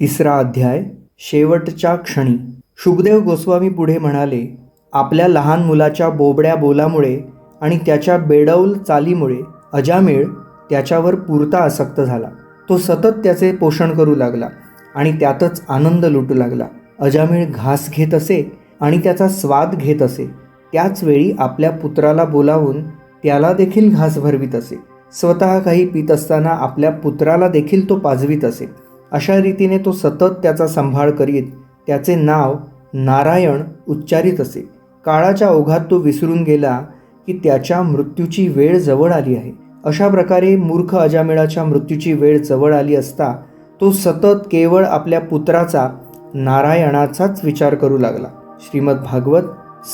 तिसरा अध्याय शेवटच्या क्षणी. शुकदेव गोस्वामी पुढे म्हणाले, आपल्या लहान मुलाच्या बोबड्या बोलामुळे आणि त्याच्या बेडौल चालीमुळे अजामिळ त्याच्यावर पुरता आसक्त झाला. तो सतत त्याचे पोषण करू लागला आणि त्यातच आनंद लुटू लागला. अजामिळ घास घेत असे आणि त्याचा स्वाद घेत असे. त्याच वेळी आपल्या पुत्राला बोलावून त्याला देखील घास भरवीत असे. स्वतः काही पीत असताना आपल्या पुत्राला देखील तो पाजवीत असे. अशा रीतीने तो सतत त्याचा सांभाळ करीत त्याचे नाव नारायण उच्चारित असे. काळाच्या ओघात तो विसरून गेला की त्याच्या मृत्यूची वेळ जवळ आली आहे. अशा प्रकारे मूर्ख अजामिळाच्या मृत्यूची वेळ जवळ आली असता तो सतत केवळ आपल्या पुत्राचा नारायणाचाच विचार करू लागला. श्रीमद भागवत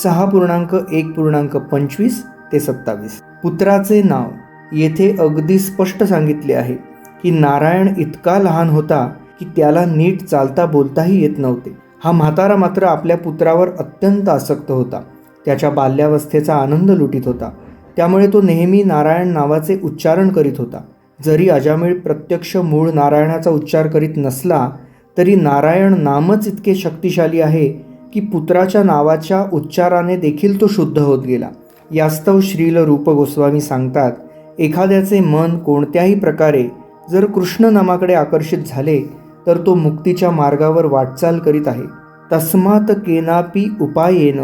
6.1.25 ते 27. पुत्राचे नाव. येथे अगदी स्पष्ट सांगितले आहे की नारायण इतका लहान होता की त्याला नीट चालता बोलताही येत नव्हते. हा म्हातारा मात्र आपल्या पुत्रावर अत्यंत आसक्त होता. त्याच्या बाल्यावस्थेचा आनंद लुटीत होता. त्यामुळे तो नेहमी नारायण नावाचे उच्चारण करीत होता. जरी अजामिळ प्रत्यक्ष मूळ नारायणाचा उच्चार करीत नसला तरी नारायण नामच इतके शक्तिशाली आहे की पुत्राच्या नावाच्या उच्चाराने देखील तो शुद्ध होत गेला. यास्तव श्रील रूप गोस्वामी सांगतात, एखाद्याचे मन कोणत्याही प्रकारे जर कृष्ण नामाकडे आकर्षित झाले तर तो मुक्तीच्या मार्गावर वाटचाल करीत आहे. तस्मात केनापि उपायेन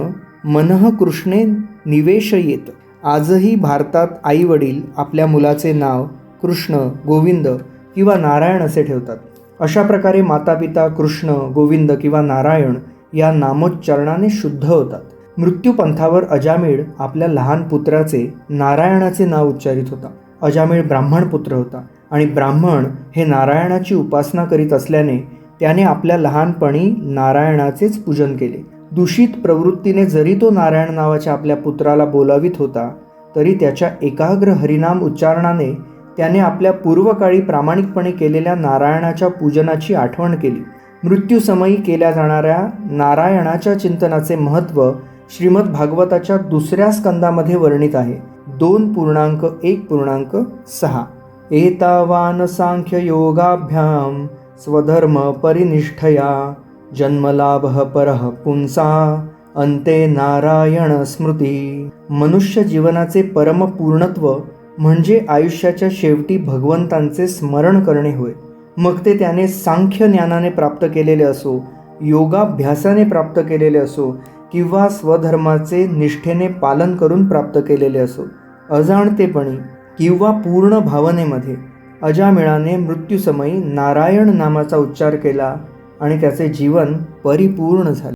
मनः कृष्णे निवेशयेत. आजही भारतात आई वडील आपल्या मुलाचे नाव कृष्ण, गोविंद किंवा नारायण असे ठेवतात. अशा प्रकारे मातापिता कृष्ण, गोविंद किंवा नारायण या नामोच्चारणाने शुद्ध होतात. मृत्यूपंथावर अजामिळ आपल्या लहान पुत्राचे नारायणाचे नाव उच्चारित होता. अजामिळ ब्राह्मण पुत्र होता आणि ब्राह्मण हे नारायणाची उपासना करीत असल्याने त्याने आपल्या लहानपणी नारायणाचेच पूजन केले. दूषित प्रवृत्तीने जरी तो नारायण नावाच्या आपल्या पुत्राला बोलावित होता तरी त्याच्या एकाग्र हरिनाम उच्चारणाने त्याने आपल्या पूर्वकाळी प्रामाणिकपणे केलेल्या नारायणाच्या पूजनाची आठवण केली. मृत्यूसमयी केल्या जाणाऱ्या नारायणाच्या चिंतनाचे महत्त्व श्रीमद भागवताच्या 2ऱ्या स्कंदामध्ये वर्णित आहे. 2.1.6. एतावान सांख्य योगाभ्याम स्वधर्म परिनिष्ठया जन्मलाभः परः पुंसा अंते नारायण स्मृती. मनुष्य जीवनाचे परमपूर्णत्व म्हणजे आयुष्याच्या शेवटी भगवंतांचे स्मरण करणे होय. मग ते त्याने सांख्य ज्ञानाने प्राप्त केलेले असो, योगाभ्यासाने प्राप्त केलेले असो किंवा स्वधर्माचे निष्ठेने पालन करून प्राप्त केलेले असो. अजाणतेपणी किंवा पूर्ण भावनेमध्ये अजामिळाने मृत्यूसमयी नारायण नामाचा उच्चार केला आणि त्याचे जीवन परिपूर्ण झाले.